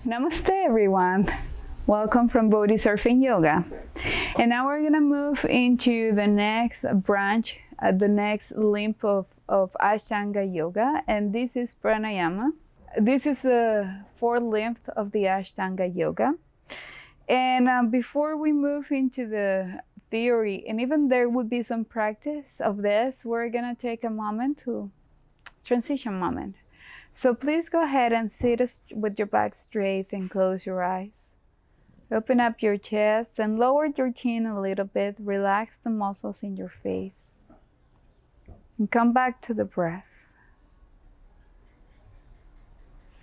Namaste everyone. Welcome from Bodhi Surf Yoga. And now we're gonna move into the next branch, the next limb of Ashtanga Yoga, and this is Pranayama. This is the fourth limb of the Ashtanga Yoga. And before we move into the theory, and even there would be some practice of this, we're gonna take a moment to transition moment. So please go ahead and sit with your back straight and close your eyes. Open up your chest and lower your chin a little bit. Relax the muscles in your face. And come back to the breath.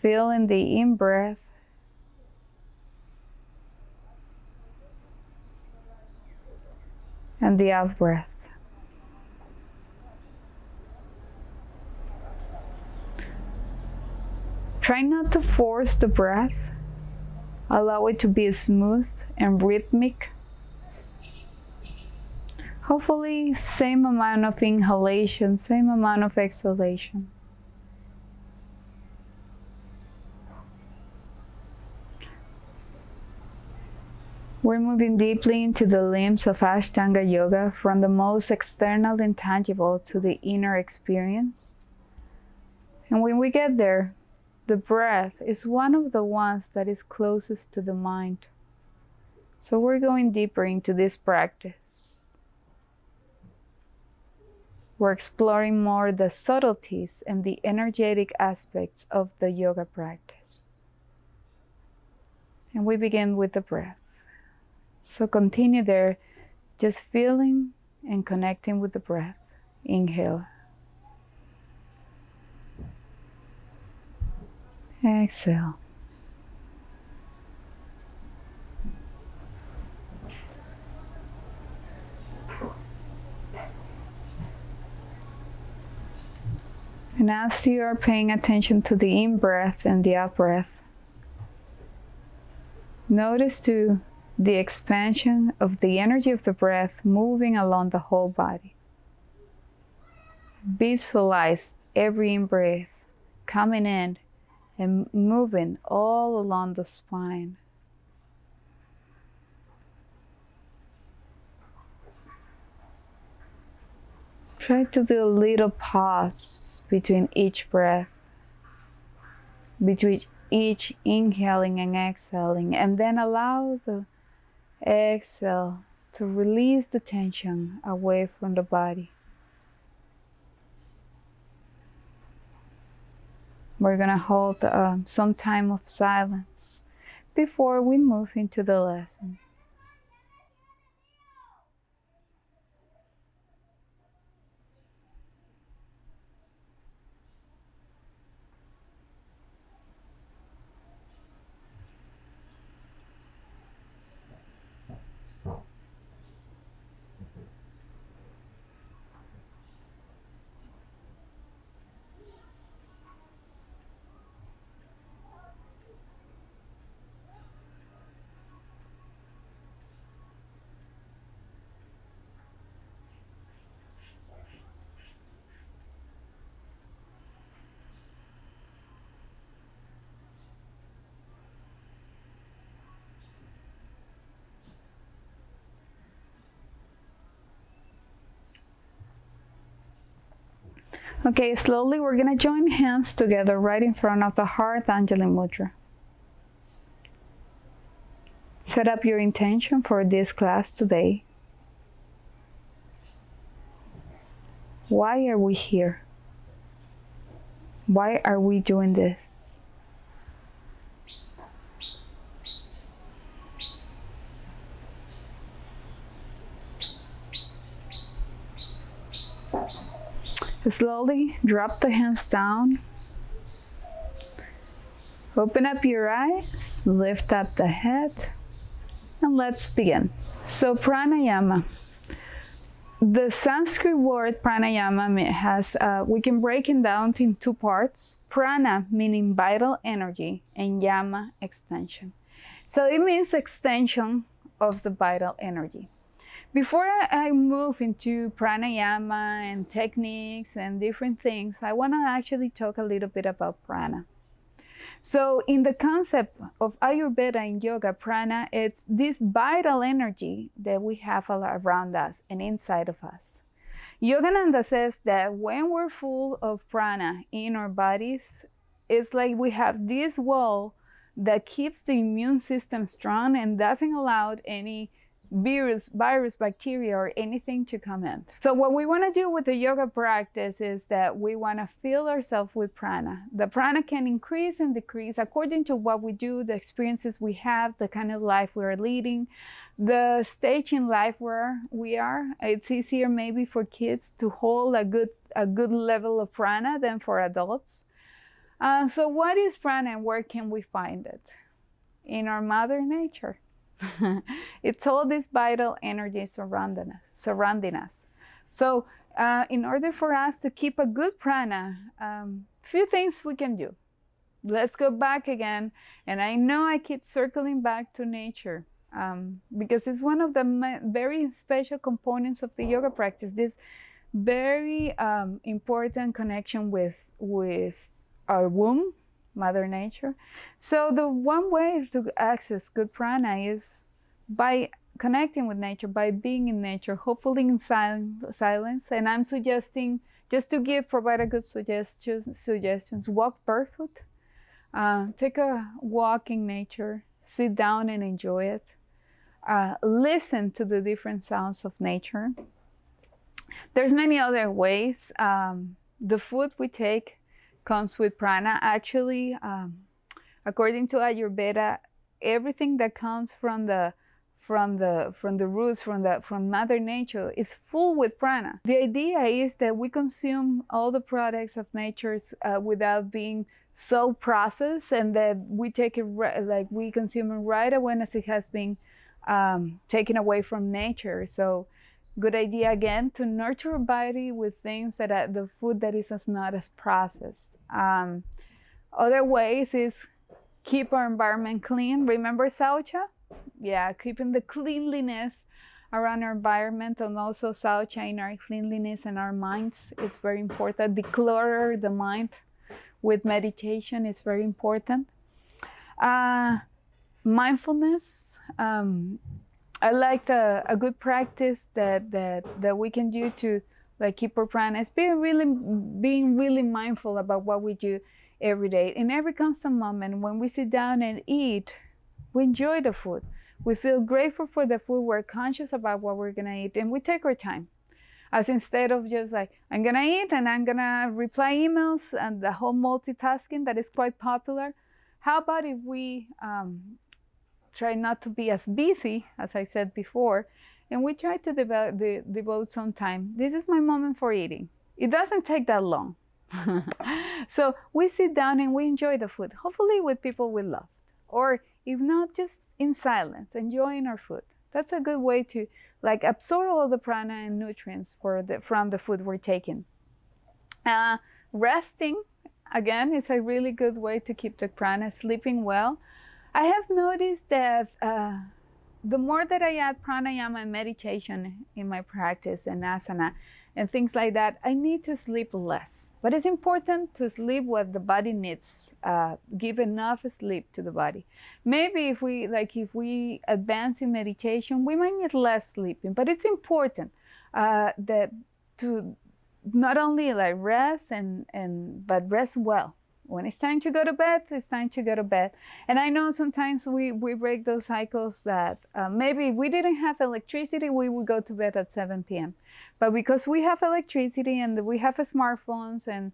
Feeling the in-breath and the out-breath. Try not to force the breath. Allow it to be smooth and rhythmic. Hopefully, same amount of inhalation, same amount of exhalation. We're moving deeply into the limbs of Ashtanga Yoga, from the most external and tangible to the inner experience. And when we get there, the breath is one of the ones that is closest to the mind. So we're going deeper into this practice. We're exploring more the subtleties and the energetic aspects of the yoga practice. And we begin with the breath. So continue there, just feeling and connecting with the breath. Inhale. Exhale. And as you are paying attention to the in-breath and the out-breath, notice too the expansion of the energy of the breath moving along the whole body. Visualize every in-breath coming in and moving all along the spine. Try to do a little pause between each breath, between each inhaling and exhaling, and then allow the exhale to release the tension away from the body. We're going to hold some time of silence before we move into the lesson. Okay, slowly we're going to join hands together right in front of the heart, Anjali Mudra. Set up your intention for this class today. Why are we here? Why are we doing this? Slowly drop the hands down. Open up your eyes, lift up the head, and let's begin. So pranayama. The Sanskrit word pranayama has, we can break it down in two parts. Prana meaning vital energy and yama extension. So it means extension of the vital energy. Before I move into pranayama and techniques and different things, I want to actually talk a little bit about prana. So in the concept of Ayurveda in yoga, prana, it's this vital energy that we have all around us and inside of us. Yogananda says that when we're full of prana in our bodies, it's like we have this wall that keeps the immune system strong and doesn't allow any virus, bacteria, or anything to come in. So what we want to do with the yoga practice is that we want to fill ourselves with prana. The prana can increase and decrease according to what we do, the experiences we have, the kind of life we are leading, the stage in life where we are. It's easier maybe for kids to hold a good level of prana than for adults. So what is prana and where can we find it? In our mother nature. It's all this vital energy surrounding us. So in order for us to keep a good prana, few things we can do. Let's go back again. And I know I keep circling back to nature because it's one of the very special components of the yoga practice, this very important connection with our womb, Mother Nature. So the one way to access good prana is by connecting with nature, by being in nature, hopefully in silence. And I'm suggesting, just to provide a good suggestions, walk barefoot, take a walk in nature, sit down and enjoy it. Listen to the different sounds of nature. There's many other ways. The food we take comes with prana. Actually, according to Ayurveda, everything that comes from the roots, from Mother Nature, is full with prana. The idea is that we consume all the products of nature without being so processed, and that we take it like we consume it right away as it has been taken away from nature. So good idea again to nurture our body with things that the food that is not as processed. Other ways is keep our environment clean. Remember saucha? Yeah, keeping the cleanliness around our environment, and also saucha in our cleanliness and our minds. It's very important. Declutter the mind with meditation is very important. Mindfulness. I like a good practice that we can do to like keep our prana is being really mindful about what we do every day. In every constant moment, when we sit down and eat, we enjoy the food. We feel grateful for the food. We're conscious about what we're gonna eat, and we take our time. As instead of just like, I'm gonna eat and I'm gonna reply emails and the whole multitasking that is quite popular. How about if we try not to be as busy, as I said before, and we try to devote some time. This is my moment for eating. It doesn't take that long. So we sit down and we enjoy the food, hopefully with people we love. Or if not, just in silence, enjoying our food. That's a good way to like absorb all the prana and nutrients from the food we're taking. Resting, again, is a really good way to keep the prana. Sleeping well. I have noticed that the more that I add pranayama and meditation in my practice and asana and things like that, I need to sleep less. But it's important to sleep what the body needs. Give enough sleep to the body. Maybe if we advance in meditation, we might need less sleeping. But it's important that to not only like rest but rest well. When it's time to go to bed, it's time to go to bed. And I know sometimes we break those cycles that maybe we didn't have electricity, we would go to bed at 7 p.m. But because we have electricity and we have smartphones, and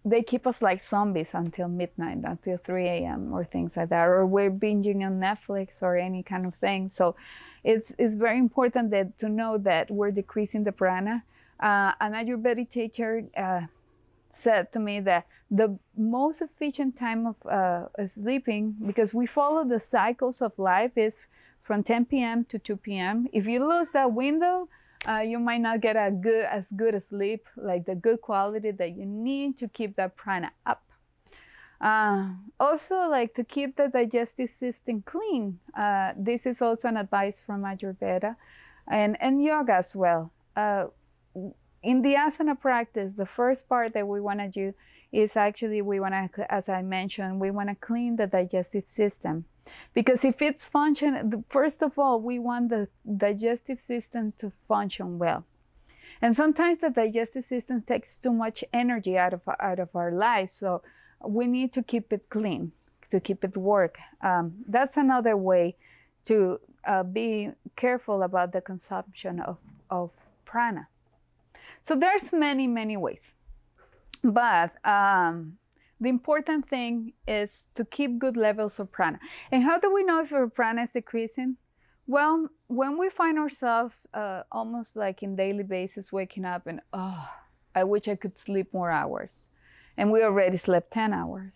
they keep us like zombies until midnight, until 3 a.m. or things like that, or we're binging on Netflix or any kind of thing. So it's very important to know that we're decreasing the prana. An Ayurvedic teacher said to me that the most efficient time of sleeping, because we follow the cycles of life, is from 10 p.m. to 2 p.m. If you lose that window, you might not get as good a sleep, like the good quality that you need to keep that prana up. Also, like to keep the digestive system clean. This is also an advice from Ayurveda and yoga as well. In the asana practice, the first part that we want to do is actually we want to, as I mentioned, we want to clean the digestive system. Because if it's function, first of all, we want the digestive system to function well. And sometimes the digestive system takes too much energy out of our lives, so we need to keep it clean, to keep it work. That's another way to be careful about the consumption of prana. So there's many ways, but the important thing is to keep good levels of prana. And how do we know if our prana is decreasing? Well, when we find ourselves almost like in daily basis waking up and, oh, I wish I could sleep more hours. And we already slept 10 hours.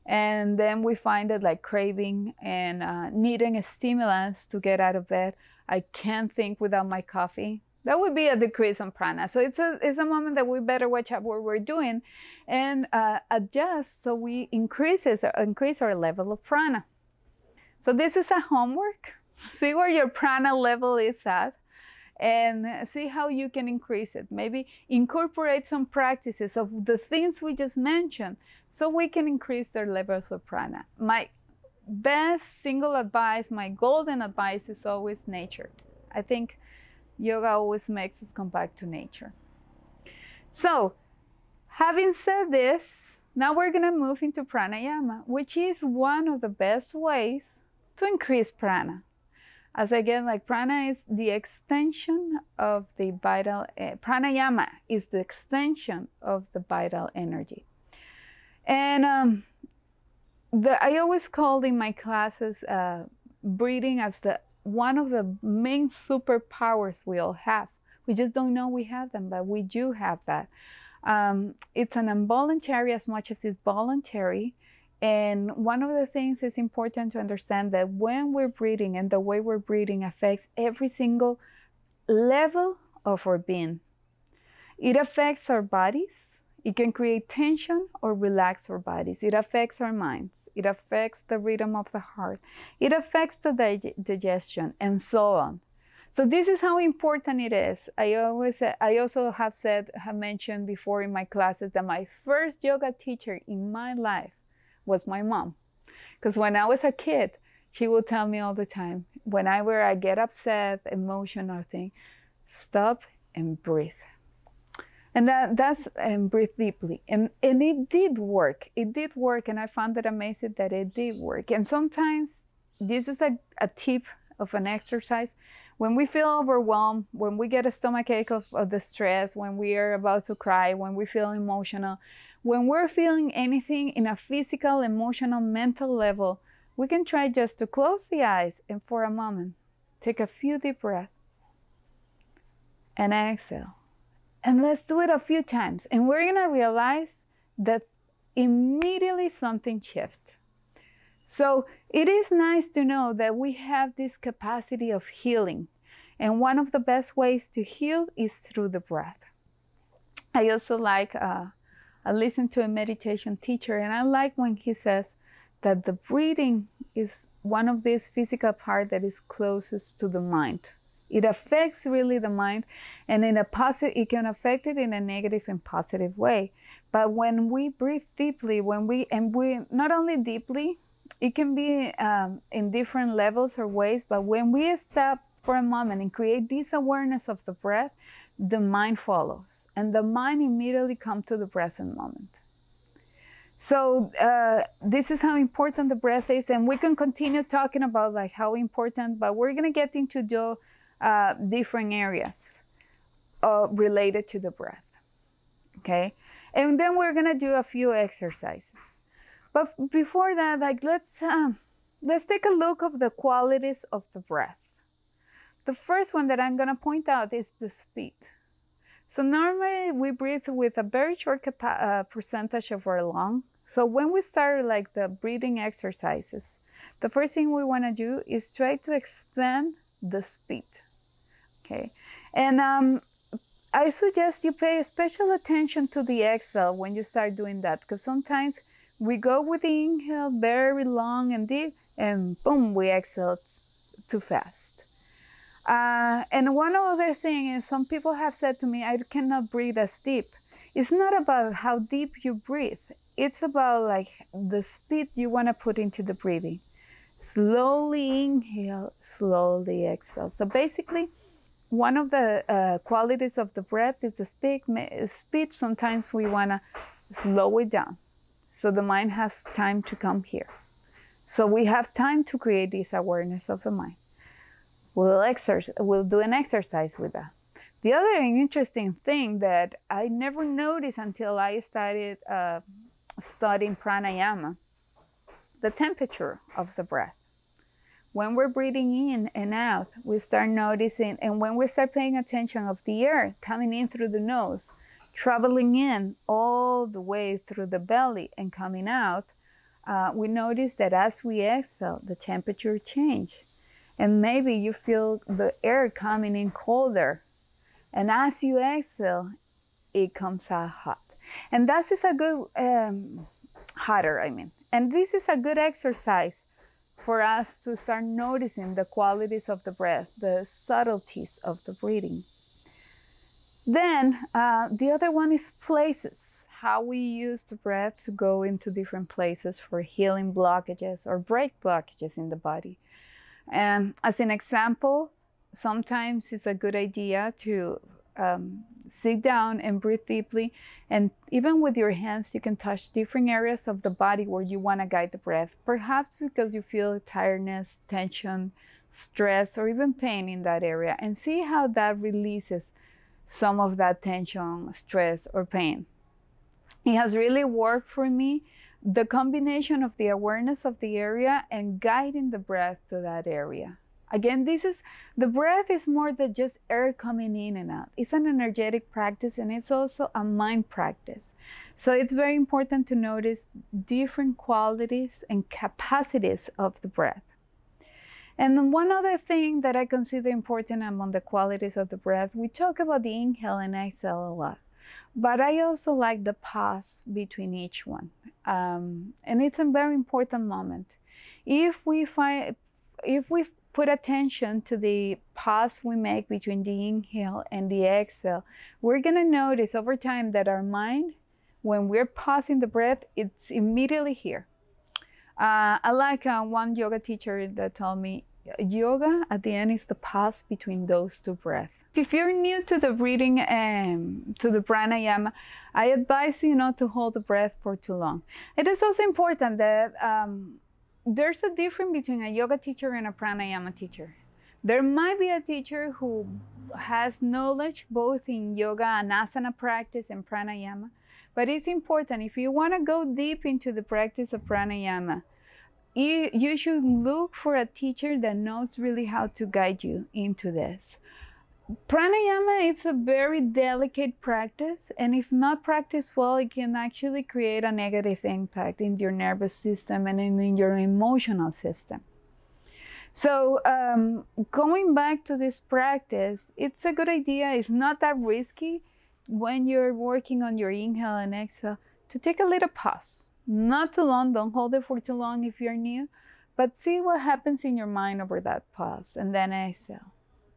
And then we find it like craving and needing a stimulus to get out of bed. I can't think without my coffee. That would be a decrease in prana. So it's a moment that we better watch out what we're doing and adjust so we increase our level of prana. So this is a homework. See where your prana level is at and see how you can increase it. Maybe incorporate some practices of the things we just mentioned so we can increase their levels of prana. My best single advice, my golden advice is always nature. I think yoga always makes us come back to nature. So, having said this, now we're going to move into pranayama, which is one of the best ways to increase prana. As again, like prana is the extension of the vital, pranayama is the extension of the vital energy. And I always call in my classes breathing as one of the main superpowers we all have. We just don't know we have them, but we do have that. It's an involuntary as much as it's voluntary. And one of the things is important to understand that when we're breathing and the way we're breathing affects every single level of our being. It affects our bodies. It can create tension or relax our bodies. It affects our minds. It affects the rhythm of the heart. It affects the digestion and so on. So this is how important it is. I also have mentioned before in my classes that my first yoga teacher in my life was my mom. Because when I was a kid, she would tell me all the time, whenever I get upset, emotional thing, stop and breathe. And and breathe deeply. And it did work. It did work. And I found it amazing that it did work. And sometimes this is a tip of an exercise. When we feel overwhelmed, when we get a stomachache of the stress, when we are about to cry, when we feel emotional, when we're feeling anything in a physical, emotional, mental level, we can try just to close the eyes and for a moment, take a few deep breaths and exhale. And let's do it a few times. And we're going to realize that immediately something shifts. So it is nice to know that we have this capacity of healing. And one of the best ways to heal is through the breath. I also like, I listened to a meditation teacher, and I like when he says that the breathing is one of these physical parts that is closest to the mind. It affects really the mind, and it can affect it in a negative and positive way. But when we breathe deeply, we not only deeply, it can be in different levels or ways, but when we stop for a moment and create this awareness of the breath, the mind follows, and the mind immediately comes to the present moment. So this is how important the breath is, and we can continue talking about like how important, but we're going to get into different areas related to the breath. Okay, and then we're going to do a few exercises. But before that, like let's take a look of the qualities of the breath. The first one that I'm going to point out is the speed. So normally we breathe with a very short percentage of our lung. So when we start like the breathing exercises, the first thing we want to do is try to expand the speed. Okay, and I suggest you pay special attention to the exhale when you start doing that, because sometimes we go with the inhale very long and deep, and boom, we exhale too fast. And one other thing is some people have said to me, I cannot breathe as deep. it's not about how deep you breathe. It's about like the speed you want to put into the breathing. Slowly inhale, slowly exhale. So basically, one of the qualities of the breath is the speed. Sometimes we want to slow it down so the mind has time to come here. So we have time to create this awareness of the mind. We'll do an exercise with that. The other interesting thing that I never noticed until I started studying pranayama, the temperature of the breath. When we're breathing in and out, we start noticing, and when we start paying attention of the air coming in through the nose, traveling in all the way through the belly and coming out, we notice that as we exhale, the temperature changes. And maybe you feel the air coming in colder. And as you exhale, it comes out hot. And that is a good, hotter, I mean. And this is a good exercise for us to start noticing the qualities of the breath, the subtleties of the breathing. Then the other one is places, how we use the breath to go into different places for healing blockages or break blockages in the body. As an example, sometimes it's a good idea to sit down and breathe deeply, and even with your hands you can touch different areas of the body where you want to guide the breath, perhaps because you feel tiredness, tension, stress, or even pain in that area, and see how that releases some of that tension, stress, or pain. It has really worked for me, the combination of the awareness of the area and guiding the breath to that area. Again, the breath is more than just air coming in and out. It's an energetic practice, and it's also a mind practice. So it's very important to notice different qualities and capacities of the breath. And then one other thing that I consider important among the qualities of the breath, we talk about the inhale and exhale a lot, but I also like the pause between each one. And it's a very important moment. If we put attention to the pause we make between the inhale and the exhale, we're gonna notice over time that our mind, when we're pausing the breath, it's immediately here. I like one yoga teacher that told me, yoga at the end is the pause between those two breaths. If you're new to the breathing to the pranayama, I advise you not to hold the breath for too long. It is also important that there's a difference between a yoga teacher and a pranayama teacher. There might be a teacher who has knowledge both in yoga and asana practice and pranayama, but it's important, if you want to go deep into the practice of pranayama, you should look for a teacher that knows really how to guide you into this. Pranayama is a very delicate practice, and if not practiced well, it can actually create a negative impact in your nervous system and in your emotional system. So going back to this practice, it's a good idea. It's not that risky when you're working on your inhale and exhale to take a little pause. Not too long, don't hold it for too long if you're new, but see what happens in your mind over that pause, and then exhale,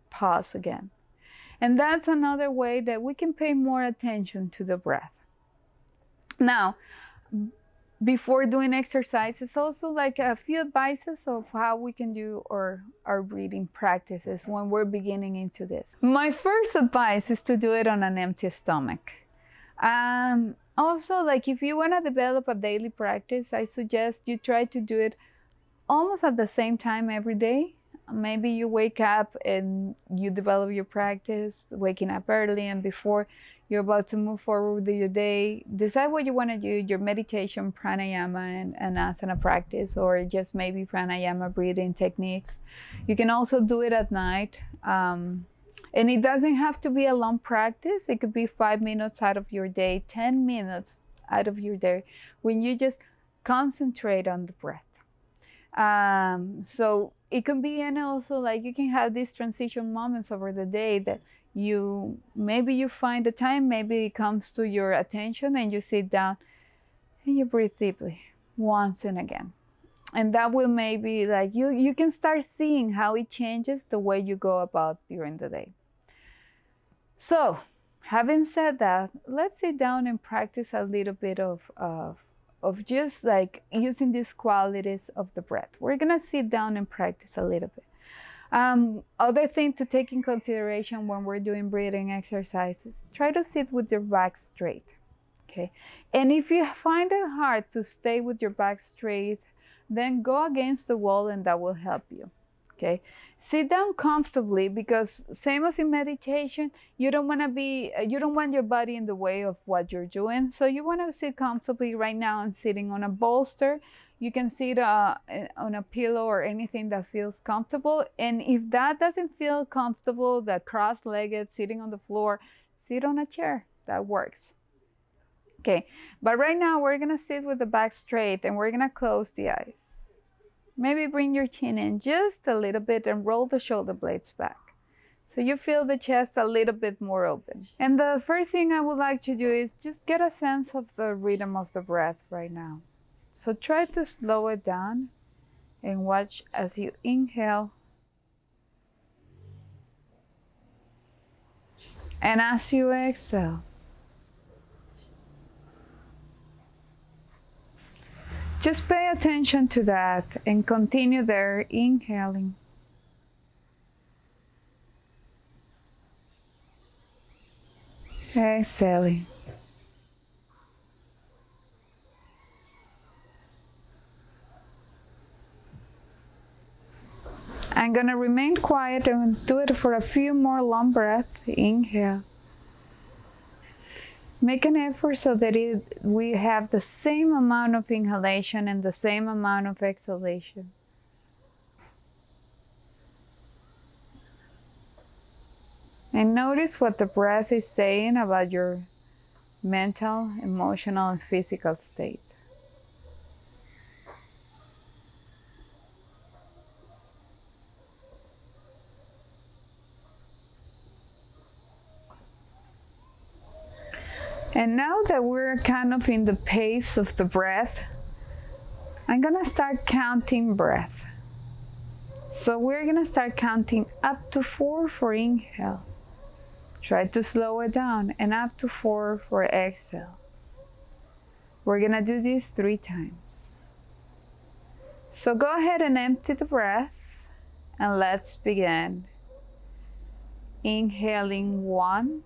pause again. And that's another way that we can pay more attention to the breath. Now, before doing exercise, it's also like a few advices of how we can do our breathing practices when we're beginning into this. My first advice is to do it on an empty stomach. Also, like if you want to develop a daily practice, I suggest you try to do it almost at the same time every day. Maybe you wake up and you develop your practice, waking up early, and before you're about to move forward with your day, decide what you want to do, your meditation, pranayama, and asana practice, or just maybe pranayama breathing techniques. You can also do it at night. And it doesn't have to be a long practice. It could be 5 minutes out of your day, 10 minutes out of your day, when you just concentrate on the breath. So it can be, and also like you can have these transition moments over the day that maybe you find the time, maybe it comes to your attention and you sit down and you breathe deeply once and again. And that will maybe like you can start seeing how it changes the way you go about during the day. So Having said that, let's sit down and practice a little bit of just like using these qualities of the breath. We're gonna sit down and practice a little bit. Other thing to take in consideration when we're doing breathing exercises, try to sit with your back straight, okay? And if you find it hard to stay with your back straight, then go against the wall and that will help you, okay? Sit down comfortably because same as in meditation, you don't want your body in the way of what you're doing. So you want to sit comfortably. Right now I'm sitting on a bolster. You can sit on a pillow or anything that feels comfortable. And if that doesn't feel comfortable, that cross-legged, sitting on the floor, sit on a chair. That works. Okay, but right now we're gonna sit with the back straight and we're gonna close the eyes. Maybe bring your chin in just a little bit and roll the shoulder blades back, so you feel the chest a little bit more open. And the first thing I would like to do is just get a sense of the rhythm of the breath right now. So try to slow it down and watch as you inhale and as you exhale. Just pay attention to that and continue there, inhaling. Exhaling. I'm gonna remain quiet and do it for a few more long breaths. Inhale. Make an effort so that we have the same amount of inhalation and the same amount of exhalation. And notice what the breath is saying about your mental, emotional, and physical state. And now that we're kind of in the pace of the breath, I'm gonna start counting breath. So we're gonna start counting up to 4 for inhale. Try to slow it down, and up to 4 for exhale. We're gonna do this 3 times. So go ahead and empty the breath, and let's begin. Inhaling 1,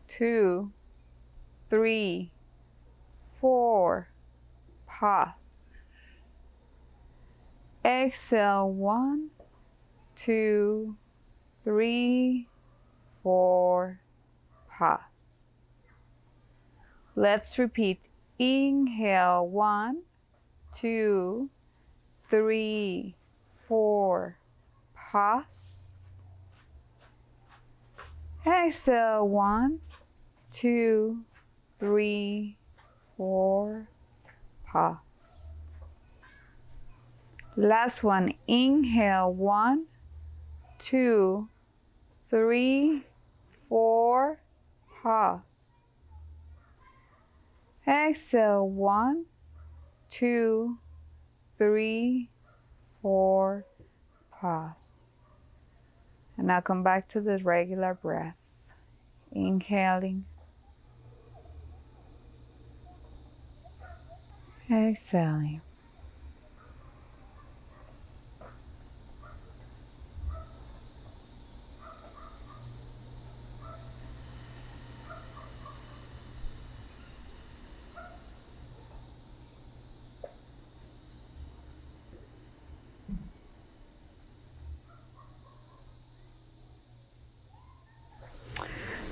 2, 3, 4, pause. Exhale 1, 2, 3, 4, pause. Let's repeat. Inhale 1, 2, 3, 4, pause. Exhale 1, 2, 3, 4, pause. Last one. Inhale 1, 2, 3, 4, pause. Exhale 1, 2, 3, 4, pause. And now come back to the regular breath. Inhaling. Exhaling.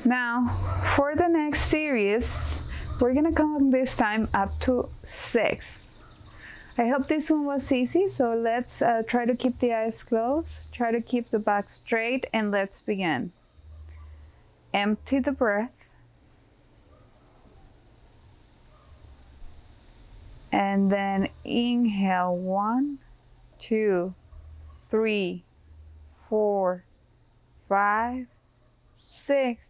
Now, for the next series, we're gonna come this time up to 6. I hope this one was easy, so let's try to keep the eyes closed, try to keep the back straight, and let's begin. Empty the breath. And then inhale 1, 2, 3, 4, 5, 6.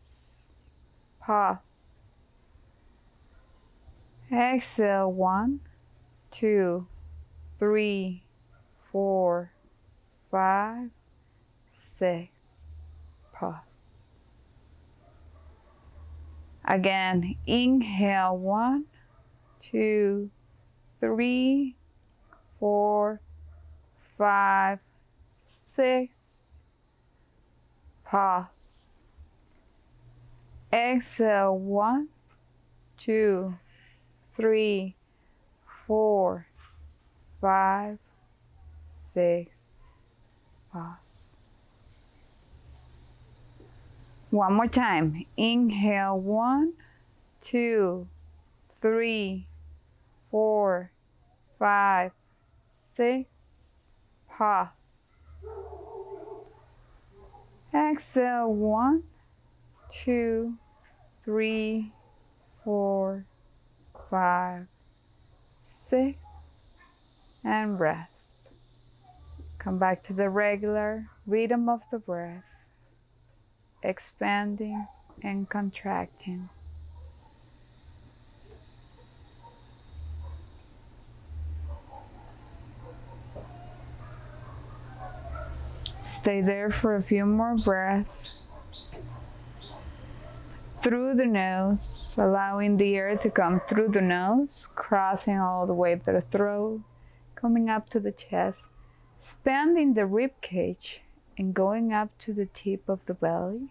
Pause. Exhale 1, 2, 3, 4, 5, 6. Pause. Again, inhale, 1, 2, 3, 4, 5, 6. Pause. Exhale, 1, 2, 3, 4, 5, 6. Pause. One more time. Inhale, 1, 2, 3, 4, 5, 6. Pause. Exhale, 1, 2, 3, 4, 5, 6, and rest. Come back to the regular rhythm of the breath, expanding and contracting. Stay there for a few more breaths. Through the nose, allowing the air to come through the nose, crossing all the way to the throat, coming up to the chest, expanding the rib cage and going up to the tip of the belly.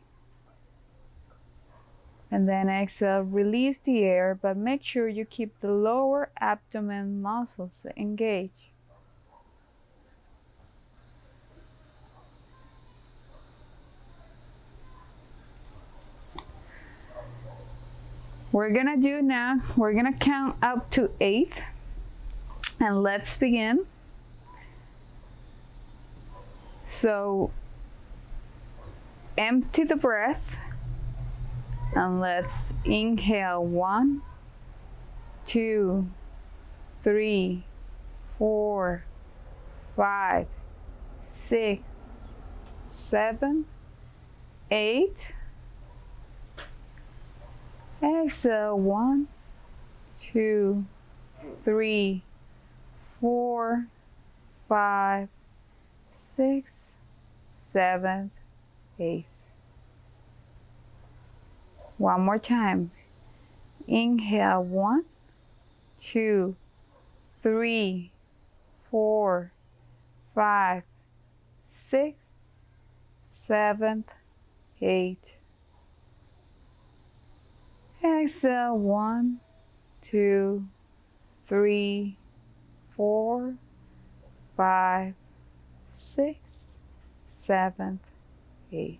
And then exhale, release the air, but make sure you keep the lower abdomen muscles engaged. We're gonna count up to 8, and let's begin. So empty the breath, and let's inhale, 1, 2, 3, 4, 5, 6, 7, 8. Exhale, 1, 2, 3, 4, 5, 6, 7, 8. One more time. Inhale, 1, 2, 3, 4, 5, 6, 7, 8. Exhale, 1, 2, 3, 4, 5, 6, 7, 8.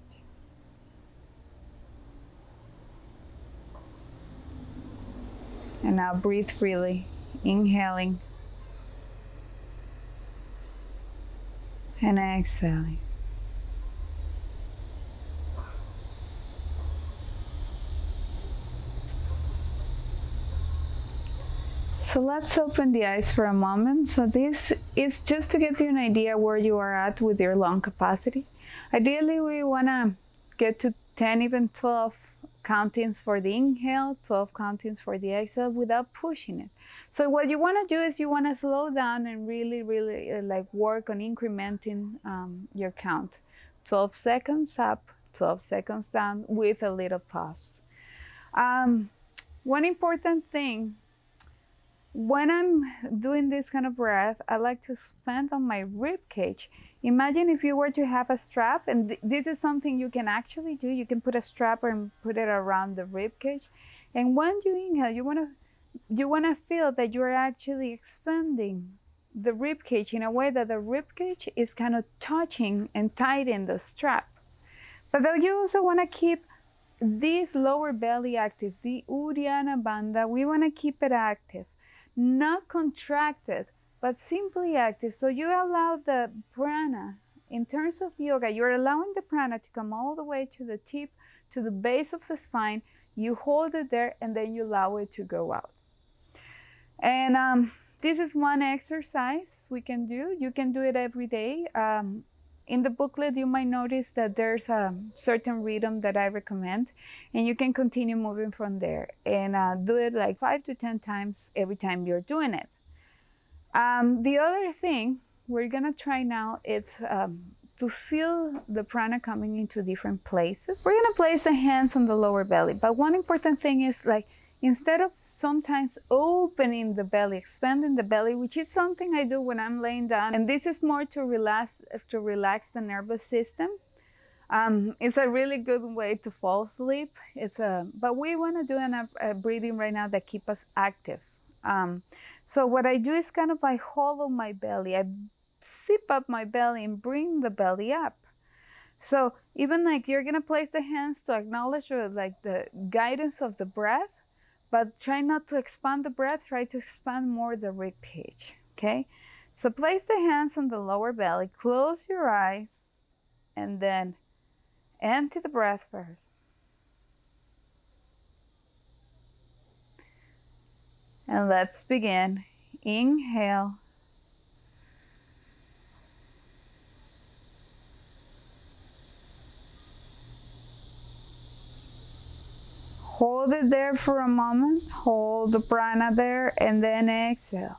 And now breathe freely, inhaling and exhaling. So let's open the eyes for a moment. So this is just to give you an idea where you are at with your lung capacity. Ideally, we want to get to 10, even 12 countings for the inhale, 12 countings for the exhale without pushing it. So what you want to do is you want to slow down and really like work on incrementing your count. 12 seconds up, 12 seconds down with a little pause. One important thing, when I'm doing this kind of breath, I like to expand on my rib cage. Imagine if you were to have a strap, and this is something you can actually do. You can put a strap and put it around the rib cage. And when you inhale, you wanna feel that you're actually expanding the rib cage in a way that the rib cage is kind of touching and tightening the strap. But then you also wanna keep this lower belly active, the Uddiyana Bandha. We wanna keep it active. Not contracted, but simply active. So you allow the prana, in terms of yoga, you're allowing the prana to come all the way to the tip, to the base of the spine. You hold it there, and then you allow it to go out. And this is one exercise we can do. You can do it every day. In the booklet, you might notice that there's a certain rhythm that I recommend, and you can continue moving from there and do it like 5 to 10 times every time you're doing it. The other thing we're gonna try now is to feel the prana coming into different places. We're gonna place the hands on the lower belly, but one important thing is like, instead of sometimes opening the belly, expanding the belly, which is something I do when I'm laying down, and this is more to relax the nervous system. It's a really good way to fall asleep. But we want to do a breathing right now that keep us active. So what I do is kind of I hollow my belly. I zip up my belly and bring the belly up. So even like you're gonna place the hands to acknowledge like the guidance of the breath, but try not to expand the breath. Try to expand more the rib cage. Okay. So place the hands on the lower belly. Close your eyes, and then empty the breath first. And let's begin. Inhale. Hold it there for a moment. Hold the prana there and then exhale.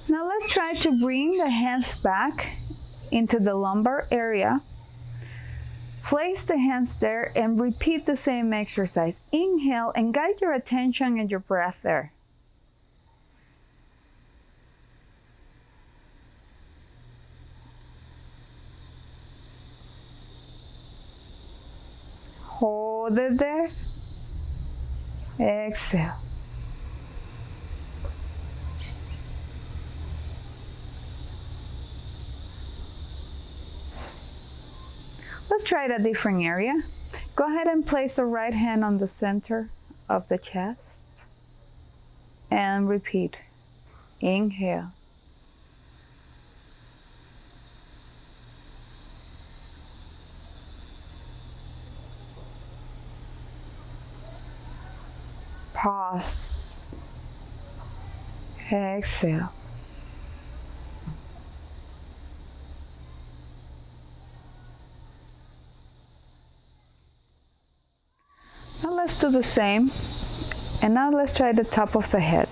Now let's try to bring the hands back into the lumbar area. Place the hands there and repeat the same exercise. Inhale and guide your attention and your breath there. Hold it there. Exhale. Let's try it a different area. Go ahead and place the right hand on the center of the chest and repeat. Inhale. Pause. Exhale. Now let's do the same. And now let's try the top of the head.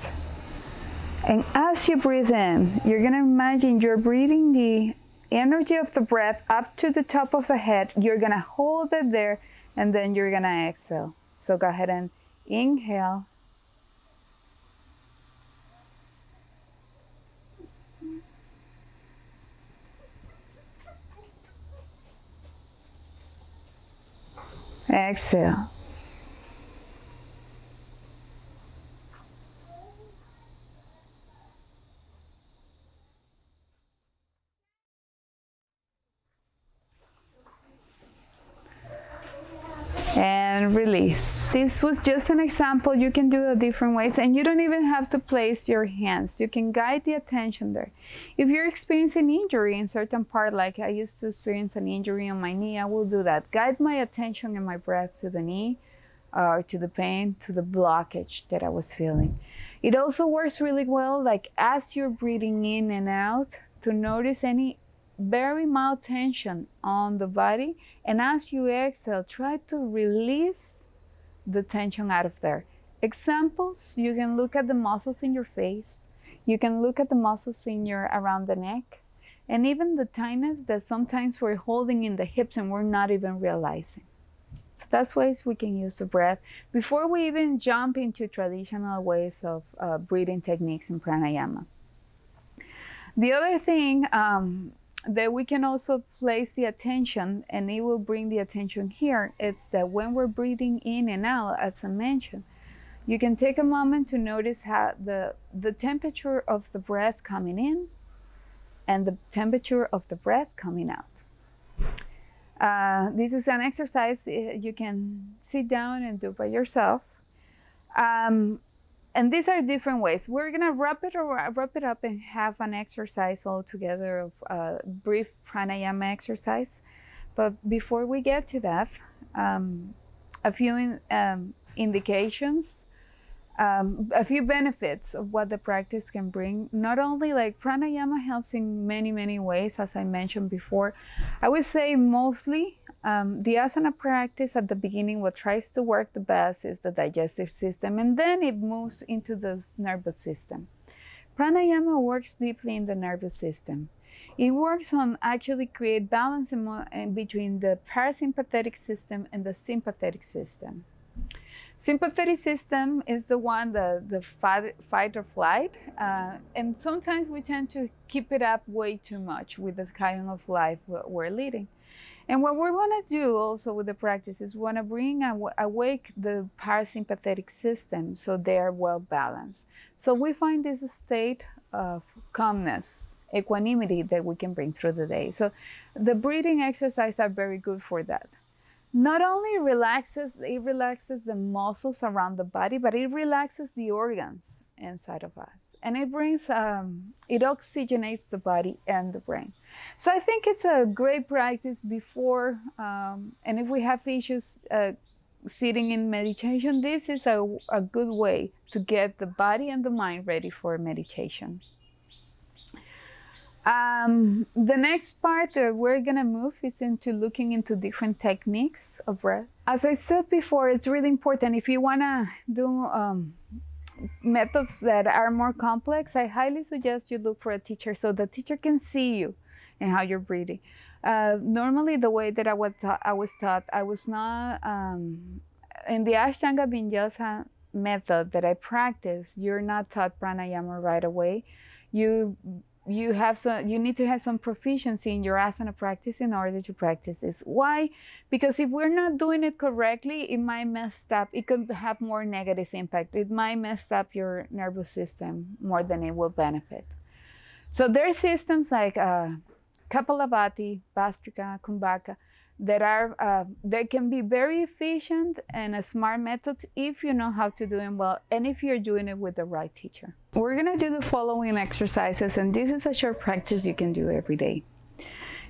And as you breathe in, you're going to imagine you're breathing the energy of the breath up to the top of the head. You're going to hold it there, and then you're going to exhale. So go ahead and inhale. Exhale. And release. This was just an example. You can do it different ways, and you don't even have to place your hands. You can guide the attention there. If you're experiencing injury in certain part, like I used to experience an injury on my knee, I will do that. Guide my attention and my breath to the knee, or to the pain, to the blockage that I was feeling. It also works really well, like as you're breathing in and out, to notice any very mild tension on the body, and as you exhale, try to release the tension out of there. Examples, you can look at the muscles in your face, you can look at the muscles in your around the neck, and even the tightness that sometimes we're holding in the hips and we're not even realizing. So that's ways we can use the breath before we even jump into traditional ways of breathing techniques in pranayama. The other thing that we can also place the attention, and it will bring the attention here, it's that when we're breathing in and out, as I mentioned, you can take a moment to notice how the temperature of the breath coming in and the temperature of the breath coming out. This is an exercise you can sit down and do by yourself. And these are different ways. We're gonna wrap it up and have an exercise all together of brief pranayama exercise. But before we get to that, a few indications. a few benefits of what the practice can bring. Not only like pranayama helps in many, many ways, as I mentioned before. I would say mostly the asana practice at the beginning, what tries to work the best is the digestive system, and then it moves into the nervous system. Pranayama works deeply in the nervous system. It works on actually create balance in between the parasympathetic system and the sympathetic system. Sympathetic system is the one, the fight or flight, and sometimes we tend to keep it up way too much with the kind of life we're leading. And what we want to do also with the practice is want to bring awake the parasympathetic system so they are well balanced. So we find this state of calmness, equanimity that we can bring through the day. So the breathing exercises are very good for that. Not only it relaxes the muscles around the body, but it relaxes the organs inside of us. And it brings, it oxygenates the body and the brain. So I think it's a great practice before, and if we have issues sitting in meditation, this is a good way to get the body and the mind ready for meditation. The next part that we're gonna move is into looking into different techniques of breath. As I said before, it's really important if you wanna do methods that are more complex, I highly suggest you look for a teacher so the teacher can see you and how you're breathing. Normally, the way that I was taught, I was not in the Ashtanga Vinyasa method that I practice. You're not taught pranayama right away. You need to have some proficiency in your asana practice in order to practice this. Why? Because if we're not doing it correctly, it might mess up. It could have more negative impact. It might mess up your nervous system more than it will benefit. So there are systems like Kapalabhati, Bhastrika, Kumbhaka that can be very efficient and a smart method if you know how to do them well and if you're doing it with the right teacher. We're gonna do the following exercises, and this is a short practice you can do every day.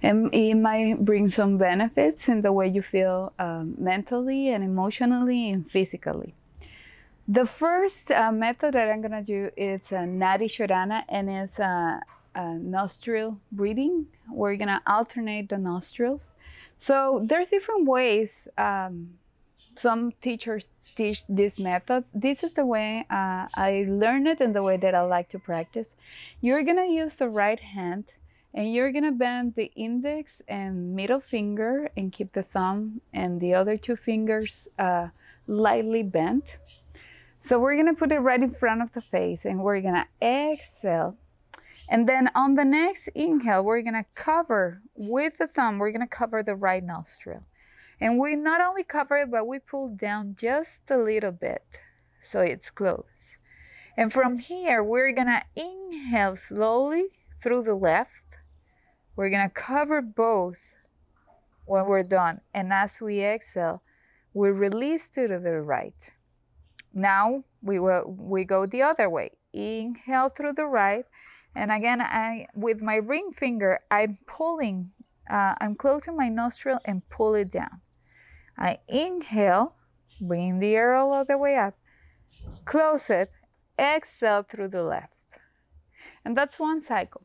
And it might bring some benefits in the way you feel mentally and emotionally and physically. The first method that I'm gonna do is Nadi Shodhana, and it's nostril breathing. We're gonna alternate the nostrils. So there's different ways. Some teachers teach this method. This is the way I learned it and the way that I like to practice. You're gonna use the right hand and you're gonna bend the index and middle finger and keep the thumb and the other two fingers lightly bent. So we're gonna put it right in front of the face and we're gonna exhale. And then on the next inhale, we're gonna cover with the thumb, we're gonna cover the right nostril. And we not only cover it, but we pull down just a little bit so it's closed. And from here, we're gonna inhale slowly through the left. We're gonna cover both when we're done. And as we exhale, we release to the right. Now we go the other way. Inhale through the right. And again, with my ring finger, I'm pulling, I'm closing my nostril and pull it down. I inhale, bring the air all the way up, close it, exhale through the left. And that's one cycle.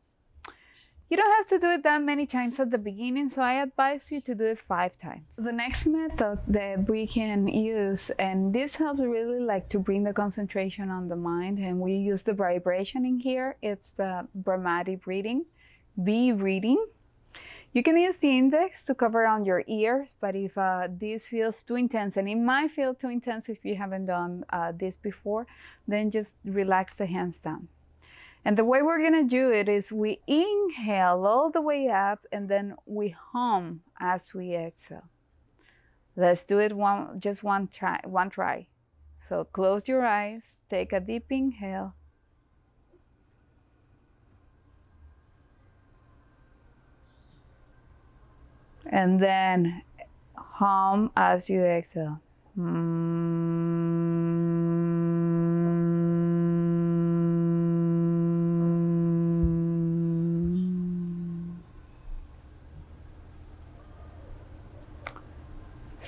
You don't have to do it that many times at the beginning, so I advise you to do it 5 times. The next method that we can use, and this helps really like to bring the concentration on the mind, and we use the vibration in here, it's the Bhramari breathing, V breathing. You can use the index to cover on your ears, but if this feels too intense, and it might feel too intense if you haven't done this before, then just relax the hands down. And the way we're gonna do it is we inhale all the way up and then we hum as we exhale. Let's do it just one try. So close your eyes, take a deep inhale. And then hum as you exhale.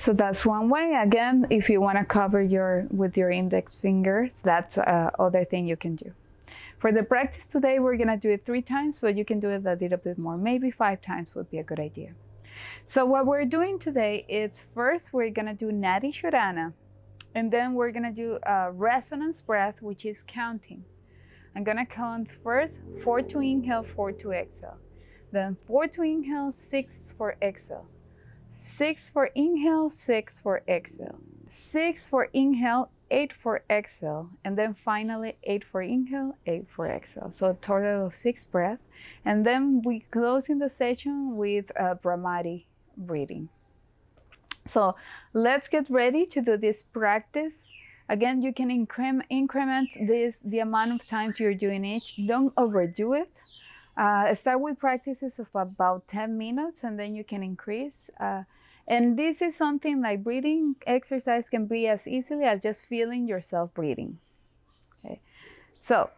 So that's one way. Again, if you want to cover with your index fingers, that's other thing you can do. For the practice today, we're going to do it 3 times, but you can do it a little bit more. Maybe 5 times would be a good idea. So what we're doing today is first we're going to do Nadi Shodhana, and then we're going to do a resonance breath, which is counting. I'm going to count first 4 to inhale, 4 to exhale. Then 4 to inhale, 6 for exhale. 6 for inhale, 6 for exhale. 6 for inhale, 8 for exhale. And then finally 8 for inhale, 8 for exhale. So a total of 6 breaths. And then we close in the session with Bhramari breathing. So let's get ready to do this practice. Again, you can increment the amount of times you're doing each. Don't overdo it. Start with practices of about 10 minutes and then you can increase. And this is something like breathing exercise can be as easily as just feeling yourself breathing. Okay. So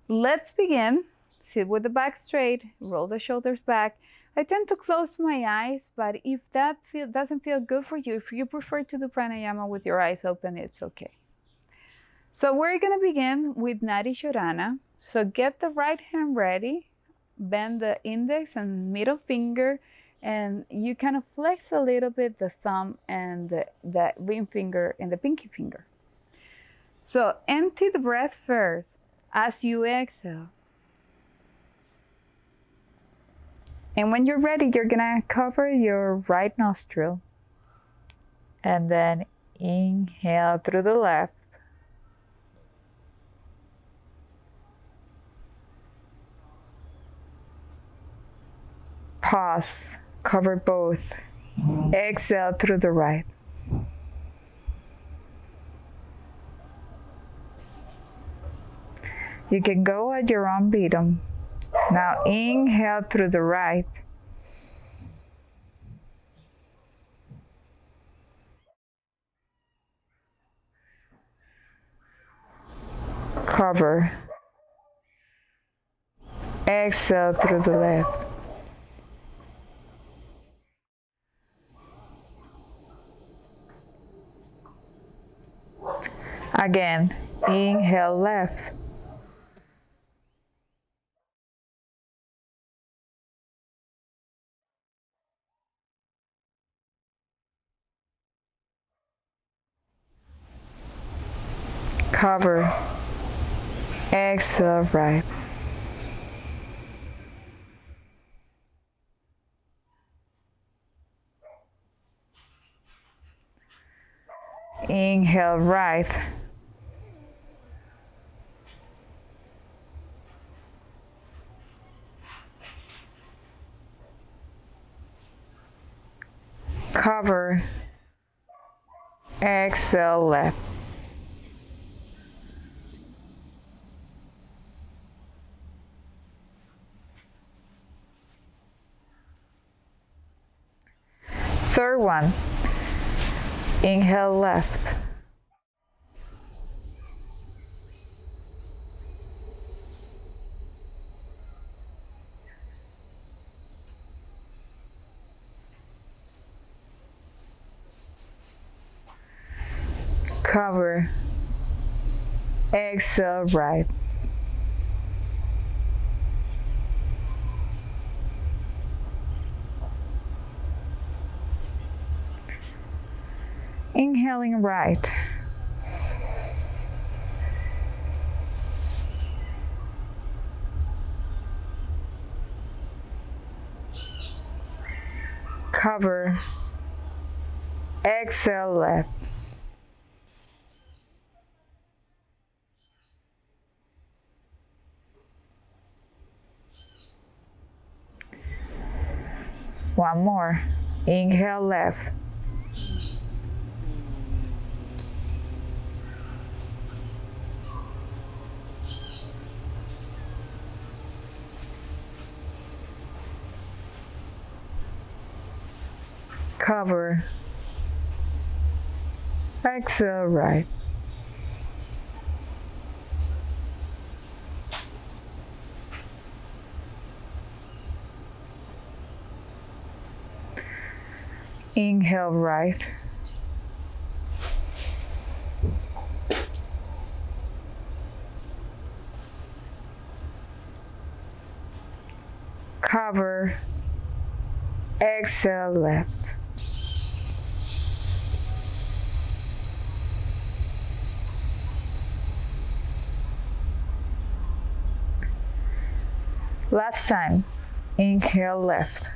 let's begin. Sit with the back straight, roll the shoulders back. I tend to close my eyes, but if that doesn't feel good for you, if you prefer to do pranayama with your eyes open, it's okay. So we're going to begin with Nadi Shodhana. So get the right hand ready, bend the index and middle finger, and you kind of flex a little bit the thumb and the ring finger and the pinky finger. So empty the breath first as you exhale. And when you're ready, you're gonna cover your right nostril and then inhale through the left. Pause, cover both. Exhale through the right. You can go at your own rhythm. Now inhale through the right. Cover. Exhale through the left. Again, inhale left. Cover. Exhale right. Inhale right. Cover. Exhale left. Third one. Inhale left. Cover. Exhale right. Inhaling right. Cover. Exhale left. One more. Inhale left. Cover. Exhale right. Inhale right. cover, exhale, left. Last time, inhale, left.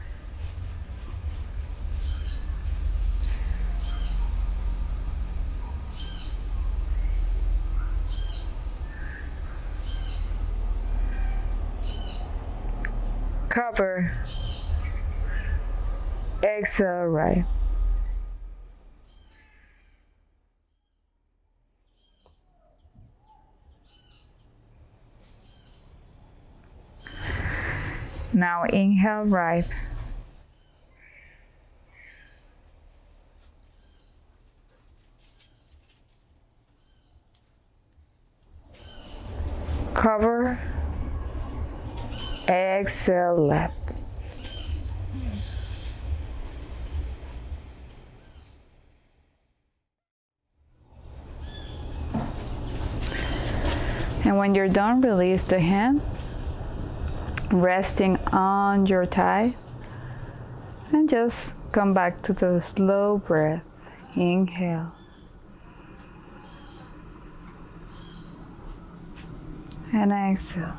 Cover, exhale, right. Now inhale, right. Cover, exhale, left. And when you're done, release the hand, resting on your thigh, and just come back to the slow breath. Inhale. And exhale.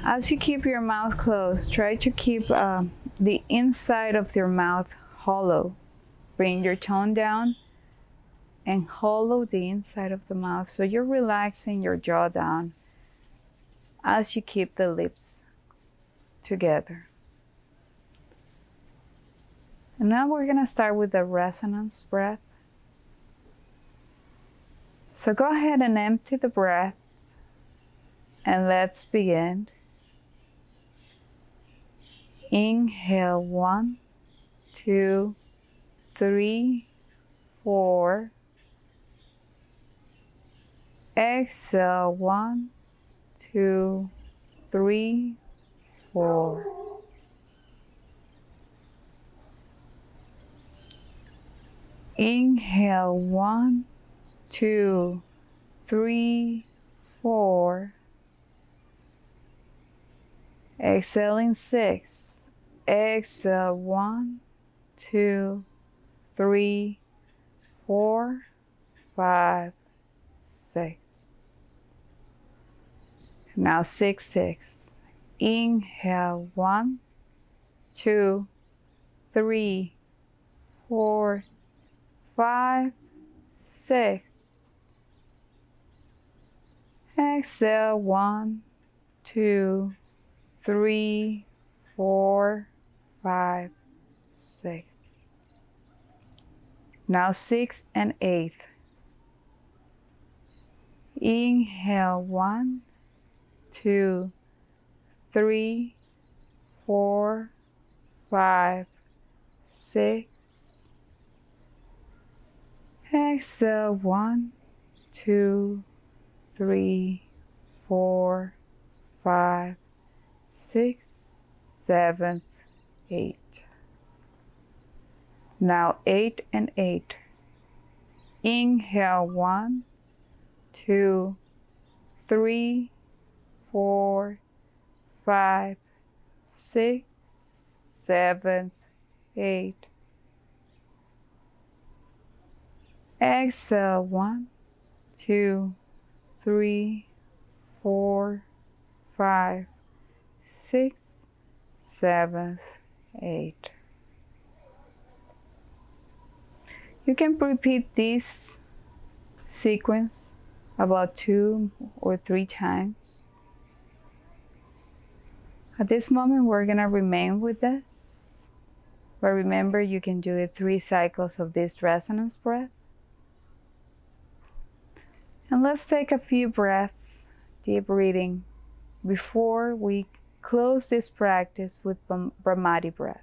As you keep your mouth closed, try to keep the inside of your mouth hollow. Bring your tone down and hollow the inside of the mouth so you're relaxing your jaw down as you keep the lips together. And now we're going to start with the resonance breath. So go ahead and empty the breath and let's begin. Inhale, 1, 2, 3, 4. Exhale, 1, 2, 3, 4. Inhale, 1, 2, 3, 4. Exhaling, 6. Exhale, 1, 2, 3, 4, 5, 6. Now 6, 6. Inhale, 1, 2, 3, 4, 5, 6. Exhale, 1, 2, 3, 4, 5, 6. Now 6 and 8. Inhale, 1, 2, 3, 4, 5, 6. Exhale, 1, 2, 3, 4, 5, 6, 7, 8. Now 8 and 8. Inhale, 1, 2, 3, 4, 5, 6, 7, 8. Exhale, 1, 2, 3, 4, 5, 6, 7, 8. You can repeat this sequence about 2 or 3 times. At this moment, we're going to remain with this. But remember, you can do it 3 cycles of this resonance breath. And let's take a few breaths, deep breathing, before we close this practice with Bhramari breath.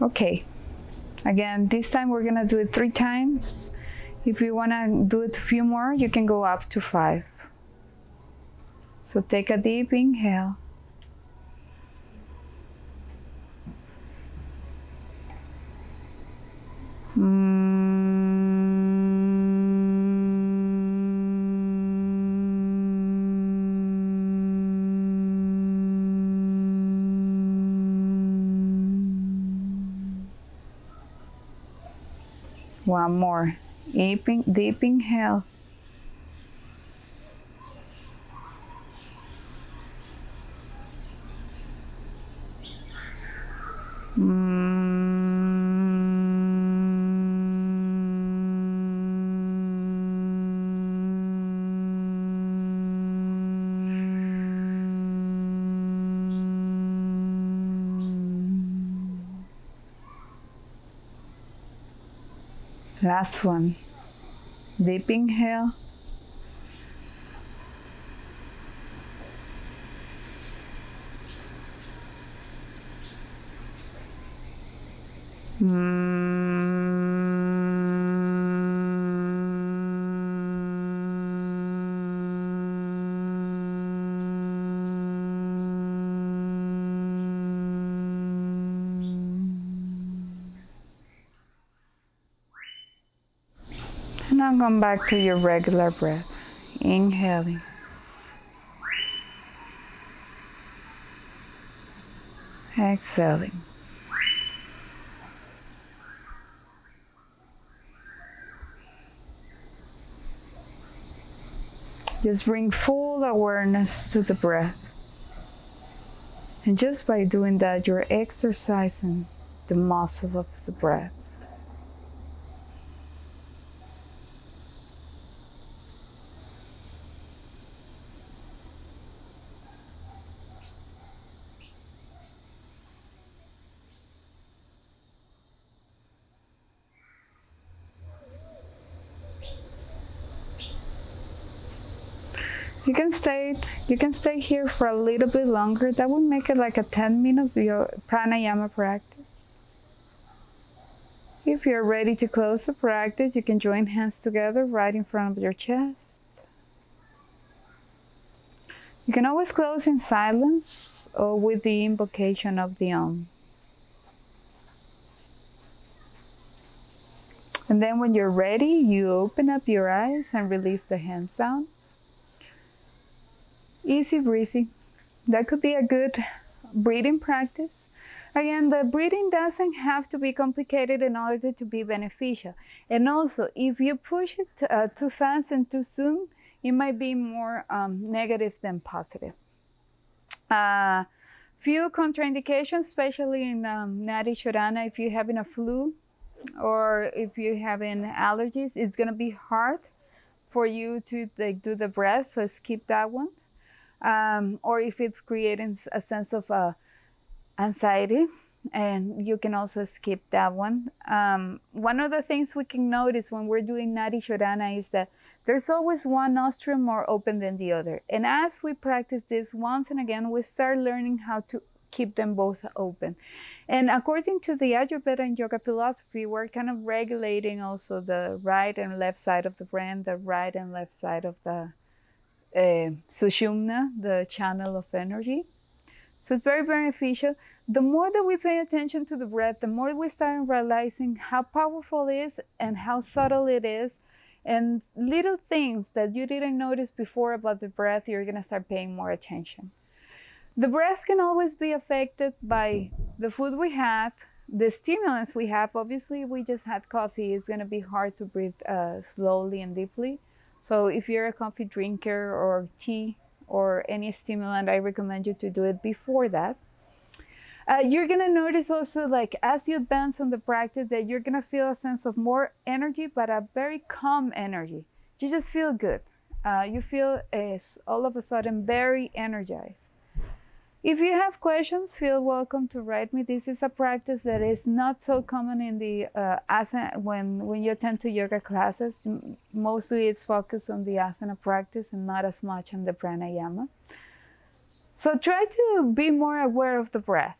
Okay. Again, this time we're gonna do it 3 times. If you wanna do it a few more, you can go up to 5. So take a deep inhale. One more. Deep inhale. Last one. Deep inhale. Now come back to your regular breath. Inhaling. Exhaling. Just bring full awareness to the breath. And just by doing that, you're exercising the muscle of the breath. You can stay here for a little bit longer. That would make it like a 10-minute pranayama practice. If you're ready to close the practice, you can join hands together right in front of your chest. You can always close in silence or with the invocation of the Om. And then when you're ready, you open up your eyes and release the hands down. Easy breezy. That could be a good breathing practice. Again, the breathing doesn't have to be complicated in order to be beneficial. And also, if you push it too fast and too soon, it might be more negative than positive. Few contraindications, especially in Nadi Shodhana, if you're having a flu or if you're having allergies, it's going to be hard for you to do the breath, so skip that one. Or if it's creating a sense of anxiety, and you can also skip that one. One of the things we can notice when we're doing Nadi Shodhana is that there's always one nostril more open than the other. And as we practice this once and again, we start learning how to keep them both open. And according to the Ayurveda and yoga philosophy, we're kind of regulating also the right and left side of the brain, the right and left side of the Sushumna, the channel of energy. So it's very beneficial. The more that we pay attention to the breath, the more we start realizing how powerful it is and how subtle it is. And little things that you didn't notice before about the breath, you're going to start paying more attention. The breath can always be affected by the food we have, the stimulants we have. Obviously, we just had coffee. It's going to be hard to breathe slowly and deeply. So if you're a coffee drinker or tea or any stimulant, I recommend you to do it before that. You're going to notice also, like as you advance on the practice, that you're going to feel a sense of more energy, but a very calm energy. You just feel good. You feel all of a sudden very energized. If you have questions, feel welcome to write me. This is a practice that is not so common in the asana when you attend to yoga classes. Mostly it's focused on the asana practice and not as much on the pranayama. So try to be more aware of the breath.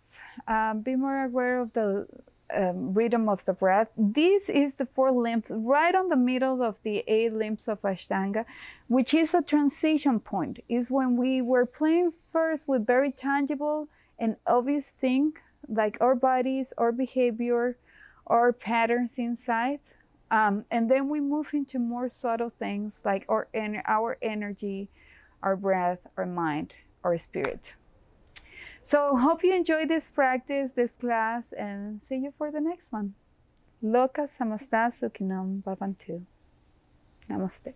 Be more aware of the rhythm of the breath. This is the 4 limbs right on the middle of the 8 limbs of Ashtanga, which is a transition point. Is when we were playing first with very tangible and obvious things like our bodies, our behavior, our patterns inside. And then we move into more subtle things like our energy, our breath, our mind, our spirit. So hope you enjoyed this practice, this class, and see you for the next one. Loka samasta sukhinam bhavantu. Namaste.